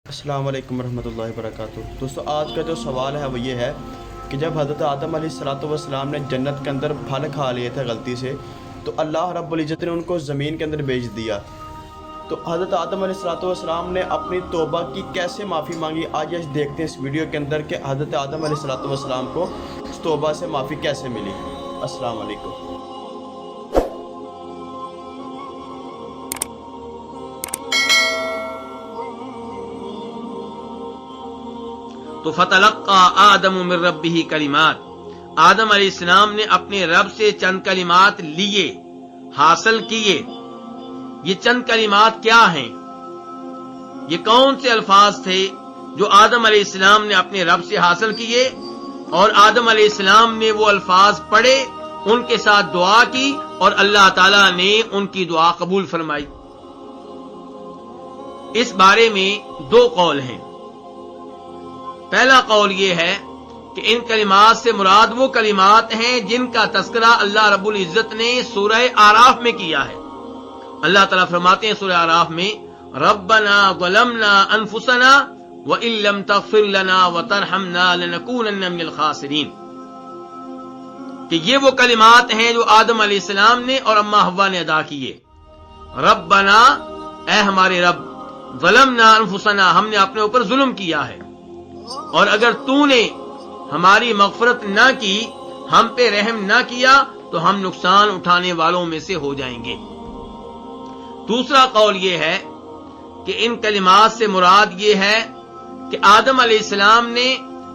السلام علیکم ورحمۃ اللہ وبرکاتہ۔ دوستو آج کا جو سوال ہے وہ یہ ہے کہ جب حضرت آدم علیہ السلام نے جنت کے اندر پھل کھا لیے تھے غلطی سے، تو اللہ رب العزت نے ان کو زمین کے اندر بھیج دیا، تو حضرت آدم علیہ السلام نے اپنی توبہ کی کیسے معافی مانگی؟ آج دیکھتے ہیں اس ویڈیو کے اندر کہ حضرت آدم علیہ السلام کو اس توبہ سے معافی کیسے ملی۔ السلام علیکم۔ تو فتلقى آدم من ربه کلمات، آدم علیہ السلام نے اپنے رب سے چند کلمات لیے، حاصل کیے۔ یہ چند کلمات کیا ہیں؟ یہ کون سے الفاظ تھے جو آدم علیہ السلام نے اپنے رب سے حاصل کیے؟ اور آدم علیہ السلام نے وہ الفاظ پڑھے، ان کے ساتھ دعا کی اور اللہ تعالی نے ان کی دعا قبول فرمائی۔ اس بارے میں دو قول ہیں۔ پہلا قول یہ ہے کہ ان کلمات سے مراد وہ کلمات ہیں جن کا تذکرہ اللہ رب العزت نے سورہ اعراف میں کیا ہے۔ اللہ تعالیٰ فرماتے ہیں سورہ اعراف میں، ربنا ظلمنا انفسنا وان لم تغفر لنا وترحمنا لنکونن من الخاسرین، کہ یہ وہ کلمات ہیں جو آدم علیہ السلام نے اور اماں حوا نے ادا کیے۔ ربنا، اے ہمارے رب، ظلمنا انفسنا، ہم نے اپنے اوپر ظلم کیا ہے، اور اگر تو نے ہماری مغفرت نہ کی، ہم پہ رحم نہ کیا، تو ہم نقصان اٹھانے والوں میں سے ہو جائیں گے۔ دوسرا قول یہ ہے کہ ان کلمات سے مراد یہ ہے کہ آدم علیہ السلام نے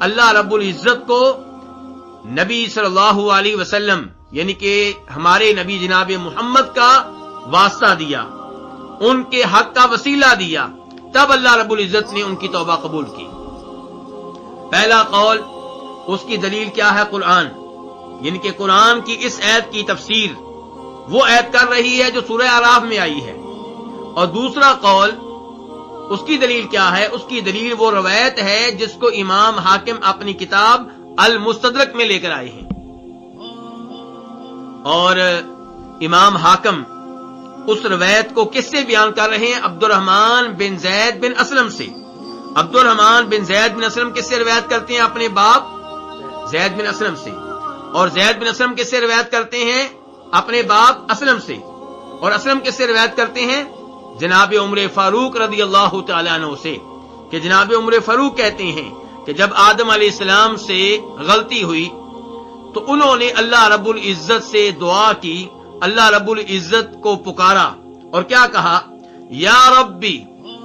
اللہ رب العزت کو نبی صلی اللہ علیہ وسلم، یعنی کہ ہمارے نبی جناب محمد کا واسطہ دیا، ان کے حق کا وسیلہ دیا، تب اللہ رب العزت نے ان کی توبہ قبول کی۔ پہلا قول، اس کی دلیل کیا ہے؟ قرآن، یعنی کہ قرآن کی اس آیت کی تفسیر وہ آیت کر رہی ہے جو سورہ اعراف میں آئی ہے۔ اور دوسرا قول، اس کی دلیل کیا ہے؟ اس کی دلیل وہ روایت ہے جس کو امام حاکم اپنی کتاب المستدرک میں لے کر آئے ہیں، اور امام حاکم اس روایت کو کس سے بیان کر رہے ہیں؟ عبد الرحمن بن زید بن اسلم سے۔ عبد الرحمن بن زید بن اسلم کس سے روایت کرتے ہیں؟ اپنے باپ زید بن اسلم سے۔ اور زید بن اسلم کس سے روایت کرتے ہیں؟ اپنے باپ اسلم سے۔ اور اسلم کس سے روایت کرتے ہیں؟ جناب عمر فاروق رضی اللہ تعالیٰ عنہ سے، کہ جناب عمر فاروق کہتے ہیں کہ جب آدم علیہ السلام سے غلطی ہوئی تو انہوں نے اللہ رب العزت سے دعا کی، اللہ رب العزت کو پکارا اور کیا کہا؟ یا ربی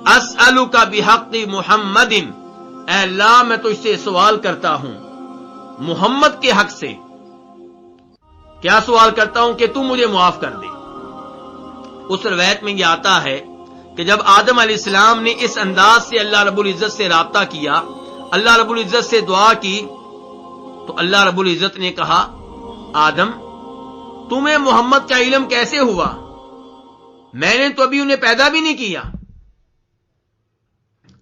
اسألک بحق محمد، اے اللہ میں تجھ سے سوال کرتا ہوں محمد کے حق سے، کیا سوال کرتا ہوں؟ کہ تو مجھے معاف کر دے۔ اس روایت میں یہ آتا ہے کہ جب آدم علیہ السلام نے اس انداز سے اللہ رب العزت سے رابطہ کیا، اللہ رب العزت سے دعا کی، تو اللہ رب العزت نے کہا، آدم تمہیں محمد کا علم کیسے ہوا؟ میں نے تو ابھی انہیں پیدا بھی نہیں کیا۔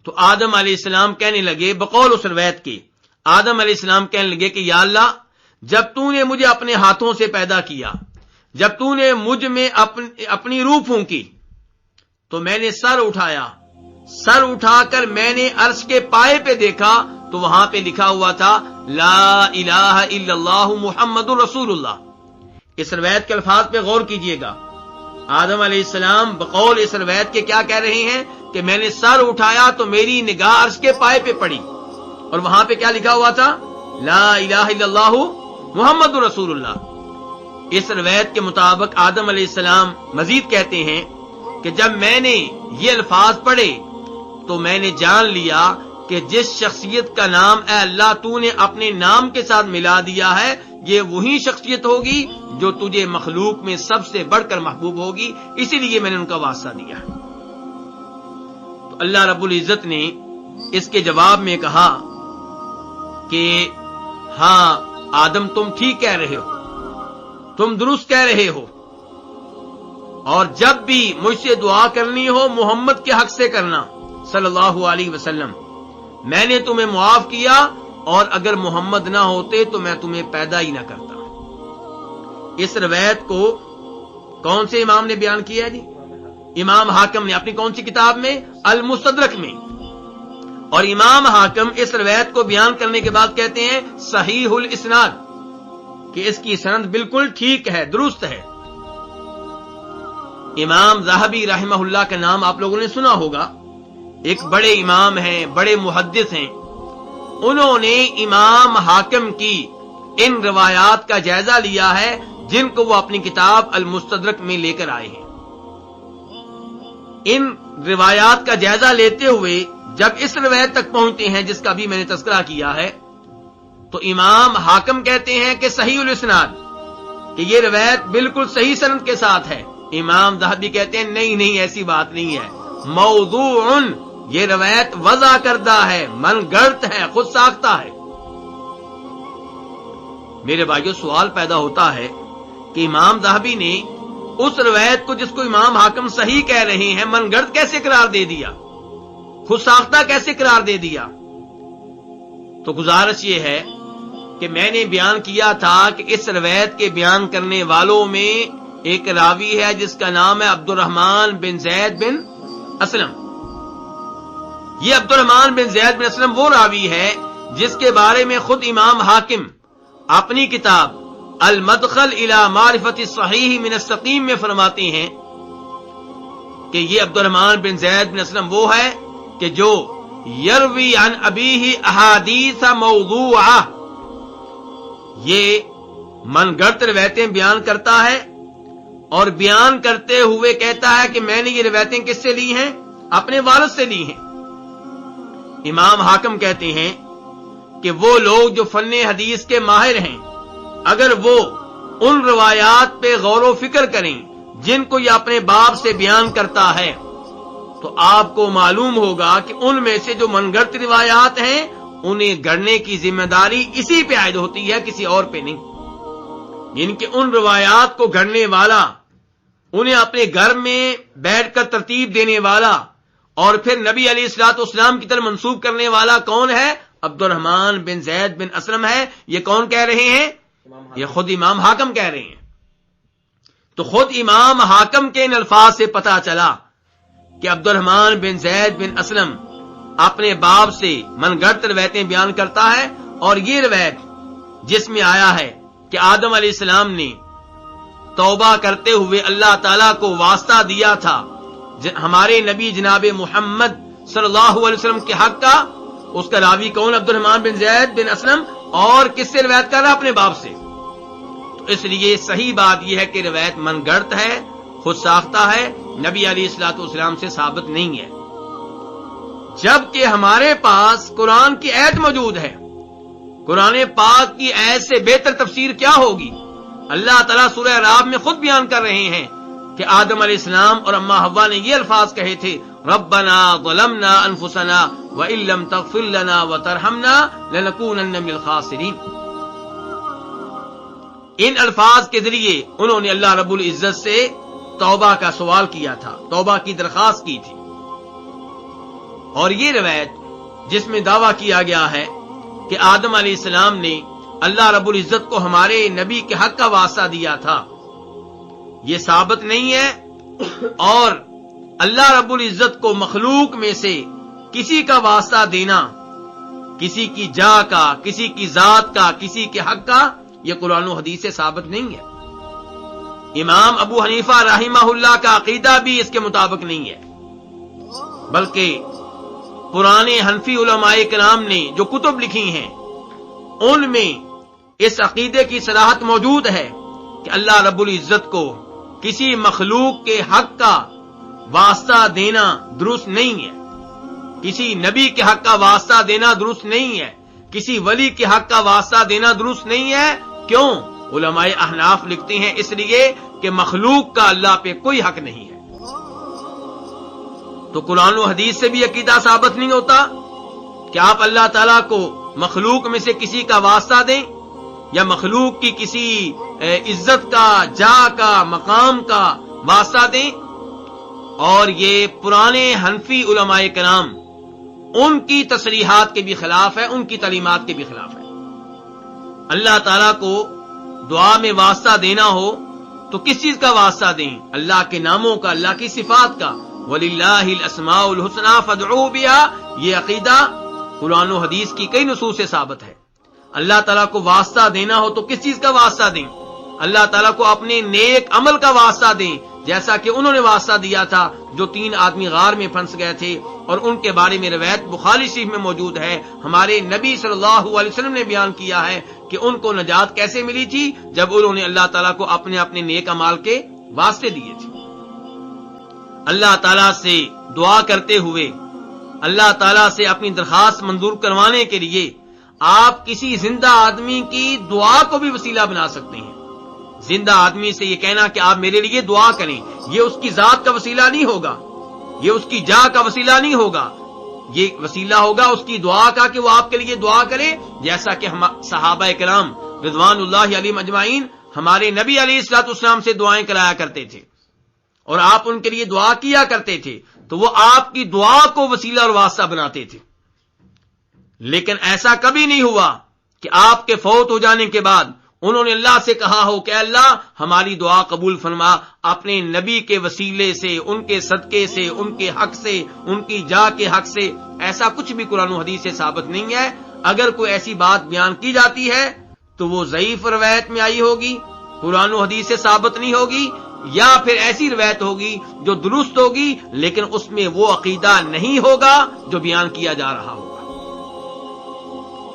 تو آدم علیہ السلام کہنے لگے، بقول اس روایت کے، آدم علیہ السلام کہنے لگے کہ یا اللہ، جب تو نے مجھے اپنے ہاتھوں سے پیدا کیا، جب تو نے مجھ میں اپنی روح پھونکی، تو میں نے سر اٹھایا، سر اٹھا کر میں نے عرش کے پائے پہ دیکھا تو وہاں پہ لکھا ہوا تھا لا الہ الا اللہ محمد رسول اللہ۔ اس روایت کے الفاظ پہ غور کیجئے گا۔ آدم علیہ السلام بقول اس روایت کے کیا کہہ رہے ہیں کہ میں نے سر اٹھایا تو میری نگاہ عرش کے پائے پہ پڑی، اور وہاں پہ کیا لکھا ہوا تھا؟ لا الہ الا اللہ محمد رسول اللہ۔ اس روایت کے مطابق آدم علیہ السلام مزید کہتے ہیں کہ جب میں نے یہ الفاظ پڑھے تو میں نے جان لیا کہ جس شخصیت کا نام اے اللہ تو نے اپنے نام کے ساتھ ملا دیا ہے، یہ وہی شخصیت ہوگی جو تجھے مخلوق میں سب سے بڑھ کر محبوب ہوگی، اسی لیے میں نے ان کا واسطہ دیا۔ تو اللہ رب العزت نے اس کے جواب میں کہا کہ ہاں آدم تم ٹھیک کہہ رہے ہو، تم درست کہہ رہے ہو، اور جب بھی مجھ سے دعا کرنی ہو محمد کے حق سے کرنا صلی اللہ علیہ وسلم، میں نے تمہیں معاف کیا، اور اگر محمد نہ ہوتے تو میں تمہیں پیدا ہی نہ کرتا۔ اس روایت کو کون سے امام نے بیان کیا ہے جی؟ امام حاکم نے اپنی کون سی کتاب میں؟ المستدرک میں۔ اور امام حاکم اس روایت کو بیان کرنے کے بعد کہتے ہیں صحیح الاسناد، کہ اس کی سند بالکل ٹھیک ہے، درست ہے۔ امام ذہبی رحمہ اللہ کا نام آپ لوگوں نے سنا ہوگا، ایک بڑے امام ہیں، بڑے محدث ہیں۔ انہوں نے امام حاکم کی ان روایات کا جائزہ لیا ہے جن کو وہ اپنی کتاب المستدرک میں لے کر آئے ہیں۔ ان روایات کا جائزہ لیتے ہوئے جب اس روایت تک پہنچتے ہیں جس کا بھی میں نے تذکرہ کیا ہے، تو امام حاکم کہتے ہیں کہ صحیح الاسناد، کہ یہ روایت بالکل صحیح سند کے ساتھ ہے۔ امام ذہبی کہتے ہیں نہیں ایسی بات نہیں ہے، موضوع، یہ روایت وضع کردہ ہے، من گڑت ہے، خود ساختہ ہے۔ میرے بھائیو، سوال پیدا ہوتا ہے کہ امام ذہبی نے اس روایت کو جس کو امام حاکم صحیح کہہ رہے ہیں من گڑت کیسے قرار دے دیا، خود ساختہ کیسے قرار دے دیا؟ تو گزارش یہ ہے کہ میں نے بیان کیا تھا کہ اس روایت کے بیان کرنے والوں میں ایک راوی ہے جس کا نام ہے عبد الرحمن بن زید بن اسلم۔ یہ عبد الرحمن بن زید بن اسلم وہ راوی ہے جس کے بارے میں خود امام حاکم اپنی کتاب المدخل الی معرفت الصحیح من السقیم میں فرماتے ہیں کہ یہ عبد الرحمن بن زید بن اسلم وہ ہے کہ جو یروی عن ابیہ احادیث موضوعہ، یہ من گڑت روایتیں بیان کرتا ہے اور بیان کرتے ہوئے کہتا ہے کہ میں نے یہ روایتیں کس سے لی ہیں؟ اپنے والد سے لی ہیں۔ امام حاکم کہتے ہیں کہ وہ لوگ جو فن حدیث کے ماہر ہیں، اگر وہ ان روایات پہ غور و فکر کریں جن کو یہ اپنے باپ سے بیان کرتا ہے، تو آپ کو معلوم ہوگا کہ ان میں سے جو من گڑت روایات ہیں انہیں گڑنے کی ذمہ داری اسی پہ عائد ہوتی ہے، کسی اور پہ نہیں۔ یعنی کہ ان روایات کو گھڑنے والا، انہیں اپنے گھر میں بیٹھ کر ترتیب دینے والا اور پھر نبی علیہ الصلوۃ والسلام کی طرف منسوب کرنے والا کون ہے؟ عبد الرحمن بن زید بن اسلم ہے۔ یہ کون کہہ رہے ہیں؟ یہ خود امام حاکم کہہ رہے ہیں۔ تو خود امام حاکم کے ان الفاظ سے پتا چلا کہ عبد الرحمن بن زید بن اسلم اپنے باپ سے من گڑت روایتیں بیان کرتا ہے، اور یہ روایت جس میں آیا ہے کہ آدم علیہ السلام نے توبہ کرتے ہوئے اللہ تعالیٰ کو واسطہ دیا تھا ہمارے نبی جناب محمد صلی اللہ علیہ وسلم کے حق کا، اس کا راوی کون؟ عبد الرحمن بن زید بن اسلم، اور کس سے روایت کر رہا؟ اپنے باپ سے۔ تو اس لیے صحیح بات یہ ہے کہ روایت من گڑت ہے، خود ساختہ ہے، نبی علیہ الصلوۃ والسلام سے ثابت نہیں ہے، جبکہ ہمارے پاس قرآن کی آیت موجود ہے۔ قرآن پاک کی آیت سے بہتر تفسیر کیا ہوگی؟ اللہ تعالیٰ سورہ اعراف میں خود بیان کر رہے ہیں کہ آدم علیہ السلام اور اما حوا نے یہ الفاظ کہے تھے، ربنا ظلمنا انفسنا وان لم تغفر لنا وترحمنا لنکونن من الخاسرین۔ ان الفاظ کے ذریعے انہوں نے اللہ رب العزت سے توبہ کا سوال کیا تھا، توبہ کی درخواست کی تھی۔ اور یہ روایت جس میں دعویٰ کیا گیا ہے کہ آدم علیہ السلام نے اللہ رب العزت کو ہمارے نبی کے حق کا واسطہ دیا تھا، یہ ثابت نہیں ہے، اور اللہ رب العزت کو مخلوق میں سے کسی کا واسطہ دینا، کسی کی جا کا، کسی کی ذات کا، کسی کے حق کا، یہ قرآن و حدیث سے ثابت نہیں ہے۔ امام ابو حنیفہ رحمہ اللہ کا عقیدہ بھی اس کے مطابق نہیں ہے، بلکہ پرانے حنفی علماء کرام نے جو کتب لکھی ہیں ان میں اس عقیدے کی صراحت موجود ہے کہ اللہ رب العزت کو کسی مخلوق کے حق کا واسطہ دینا درست نہیں ہے، کسی نبی کے حق کا واسطہ دینا درست نہیں ہے، کسی ولی کے حق کا واسطہ دینا درست نہیں ہے۔ کیوں؟ علماء احناف لکھتے ہیں اس لیے کہ مخلوق کا اللہ پہ کوئی حق نہیں ہے۔ تو قرآن و حدیث سے بھی عقیدہ ثابت نہیں ہوتا کہ آپ اللہ تعالیٰ کو مخلوق میں سے کسی کا واسطہ دیں، یا مخلوق کی کسی عزت کا، جا کا، مقام کا واسطہ دیں۔ اور یہ پرانے حنفی علماء کرام ان کی تصریحات کے بھی خلاف ہے، ان کی تعلیمات کے بھی خلاف ہے۔ اللہ تعالیٰ کو دعا میں واسطہ دینا ہو تو کس چیز کا واسطہ دیں؟ اللہ کے ناموں کا، اللہ کی صفات کا، وَلِلَّهِ الْأَسْمَاءُ الْحُسْنَى فَادْعُوهُ بِهَا، یہ عقیدہ قرآن و حدیث کی کئی نصوص سے ثابت ہے۔ اللہ تعالیٰ کو واسطہ دینا ہو تو کس چیز کا واسطہ دیں؟ اللہ تعالیٰ کو اپنے نیک عمل کا واسطہ دیں، جیسا کہ انہوں نے واسطہ دیا تھا جو 3 آدمی غار میں پھنس گئے تھے، اور ان کے بارے میں روایت بخاری شریف میں موجود ہے۔ ہمارے نبی صلی اللہ علیہ وسلم نے بیان کیا ہے کہ ان کو نجات کیسے ملی تھی، جب انہوں نے اللہ تعالیٰ کو اپنے اپنے نیک اعمال کے واسطے دیے تھے۔ اللہ تعالیٰ سے دعا کرتے ہوئے، اللہ تعالیٰ سے اپنی درخواست منظور کروانے کے لیے آپ کسی زندہ آدمی کی دعا کو بھی وسیلہ بنا سکتے ہیں۔ زندہ آدمی سے یہ کہنا کہ آپ میرے لیے دعا کریں، یہ اس کی ذات کا وسیلہ نہیں ہوگا، یہ اس کی جاہ کا وسیلہ نہیں ہوگا، یہ وسیلہ ہوگا اس کی دعا کا کہ وہ آپ کے لیے دعا کرے، جیسا کہ صحابہ کرام رضوان اللہ علیہم اجمعین ہمارے نبی علیہ الصلوۃ والسلام سے دعائیں کرایا کرتے تھے اور آپ ان کے لیے دعا کیا کرتے تھے، تو وہ آپ کی دعا کو وسیلہ اور واسطہ بناتے تھے۔ لیکن ایسا کبھی نہیں ہوا کہ آپ کے فوت ہو جانے کے بعد انہوں نے اللہ سے کہا ہو کہ اللہ ہماری دعا قبول فرما، اپنے نبی کے وسیلے سے، ان کے صدقے سے، ان کے حق سے، ان کی جاہ کے حق سے۔ ایسا کچھ بھی قرآن و حدیث سے ثابت نہیں ہے۔ اگر کوئی ایسی بات بیان کی جاتی ہے تو وہ ضعیف روایت میں آئی ہوگی، قرآن و حدیث سے ثابت نہیں ہوگی، یا پھر ایسی روایت ہوگی جو درست ہوگی لیکن اس میں وہ عقیدہ نہیں ہوگا جو بیان کیا جا رہا ہوگا۔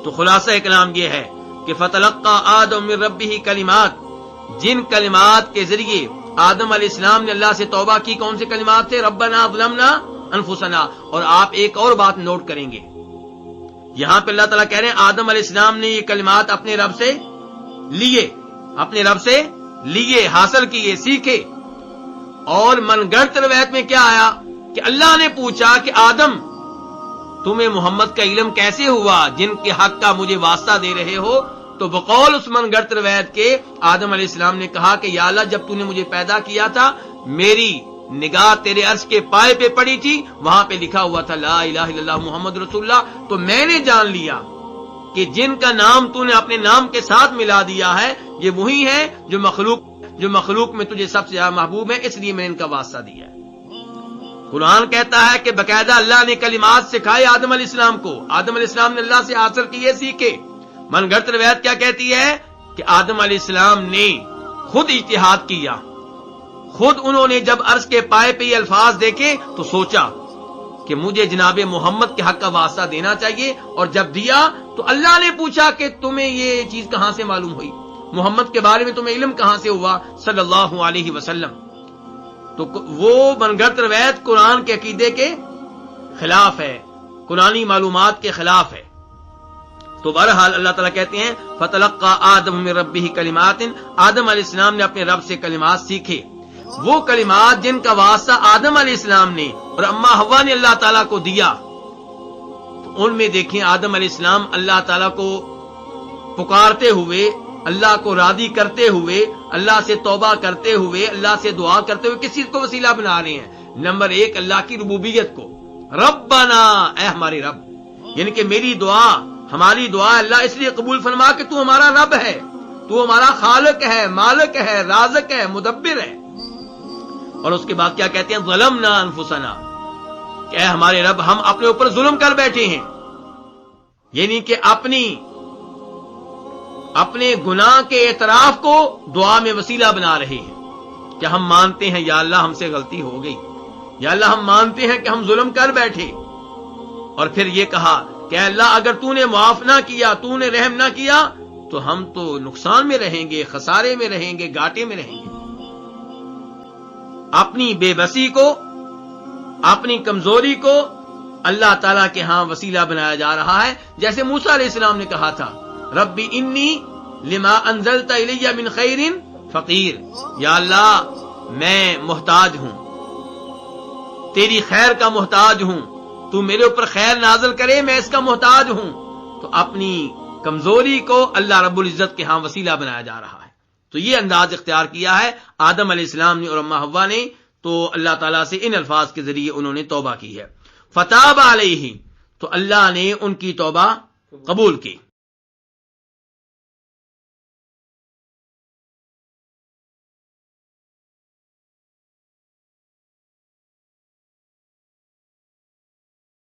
تو خلاصہ کلام یہ ہے کہ فتلقى آدم من ربه کلمات، جن کلمات کے ذریعے آدم علیہ السلام نے اللہ سے توبہ کی، کون سے کلمات تھے؟ ربنا ظلمنا انفسنا۔ اور آپ ایک اور بات نوٹ کریں گے، یہاں پہ اللہ تعالیٰ کہہ رہے ہیں آدم علیہ السلام نے یہ کلمات اپنے رب سے لیے، اپنے رب سے لیے، حاصل کیے، سیکھے۔ اور من گڑت روایت میں کیا آیا کہ اللہ نے پوچھا کہ آدم تمہیں محمد کا علم کیسے ہوا جن کے حق کا مجھے واسطہ دے رہے ہو؟ تو بقول اس من گڑت روایت کے آدم علیہ السلام نے کہا کہ یا اللہ جب تو نے مجھے پیدا کیا تھا میری نگاہ تیرے عرش کے پائے پہ پڑی تھی، وہاں پہ لکھا ہوا تھا لا الہ الا اللہ محمد رسول اللہ، تو میں نے جان لیا کہ جن کا نام تو نے اپنے نام کے ساتھ ملا دیا ہے یہ وہی ہے جو مخلوق میں تجھے سب سے زیادہ محبوب ہے، اس لیے میں نے ان کا واسطہ دیا ہے۔ قرآن کہتا ہے کہ باقاعدہ اللہ نے کلمات سکھائے آدم علیہ السلام کو، آدم علیہ السلام نے اللہ سے حاصل کیے، سیکھے۔ من گھڑت روایت کیا کہتی ہے کہ آدم علیہ السلام نے خود اجتہاد کیا، خود انہوں نے جب عرش کے پائے پہ یہ الفاظ دیکھے تو سوچا کہ مجھے جناب محمد کے حق کا واسطہ دینا چاہیے، اور جب دیا تو اللہ نے پوچھا کہ تمہیں یہ چیز کہاں سے معلوم ہوئی، محمد کے بارے میں تمہیں علم کہاں سے ہوا صلی اللہ علیہ وسلم۔ تو وہ من گھڑت روایت قرآن کے عقیدے کے خلاف ہے، قرآنی معلومات کے خلاف ہے۔ تو بہرحال اللہ تعالیٰ کہتے ہیں فتلقى آدم من ربه کلمات، آدم علیہ السلام نے اپنے رب سے کلمات سیکھے، وہ کلمات جن کا واسطہ آدم علیہ السلام نے اور اماں حوا نے اللہ تعالیٰ کو دیا۔ تو ان میں دیکھیں آدم علیہ السلام اللہ تعالیٰ کو پکارتے ہوئے، اللہ کو راضی کرتے ہوئے، اللہ سے توبہ کرتے ہوئے، اللہ سے دعا کرتے ہوئے کس چیز کو وسیلہ بنا رہے ہیں؟ نمبر 1 اللہ کی ربوبیت کو، ربنا اے ہمارے رب، یعنی کہ میری دعا، ہماری دعا اللہ اس لیے قبول فرما کہ تو ہمارا رب ہے، تو ہمارا خالق ہے، مالک ہے، رازق ہے، مدبر ہے۔ اور اس کے بعد کیا کہتے ہیں؟ ظلمنا انفسنا، کہ اے ہمارے رب ہم اپنے اوپر ظلم کر بیٹھے ہیں، یعنی کہ اپنے گناہ کے اعتراف کو دعا میں وسیلہ بنا رہے ہیں کہ ہم مانتے ہیں یا اللہ ہم سے غلطی ہو گئی، یا اللہ ہم مانتے ہیں کہ ہم ظلم کر بیٹھے۔ اور پھر یہ کہا کہ اے اللہ اگر تو نے معاف نہ کیا، تو نے رحم نہ کیا تو ہم تو نقصان میں رہیں گے، خسارے میں رہیں گے، گھاٹے میں رہیں گے۔ اپنی بے بسی کو، اپنی کمزوری کو اللہ تعالیٰ کے ہاں وسیلہ بنایا جا رہا ہے، جیسے موسیٰ علیہ السلام نے کہا تھا ربی انی لما انزلت الی من خیر فقیر، یا اللہ میں محتاج ہوں، تیری خیر کا محتاج ہوں، تو میرے اوپر خیر نازل کرے، میں اس کا محتاج ہوں۔ تو اپنی کمزوری کو اللہ رب العزت کے ہاں وسیلہ بنایا جا رہا ہے۔ تو یہ انداز اختیار کیا ہے آدم علیہ السلام نے اور اماں حوا نے، تو اللہ تعالیٰ سے ان الفاظ کے ذریعے انہوں نے توبہ کی ہے۔ فتاب علیہ، تو اللہ نے ان کی توبہ قبول کی۔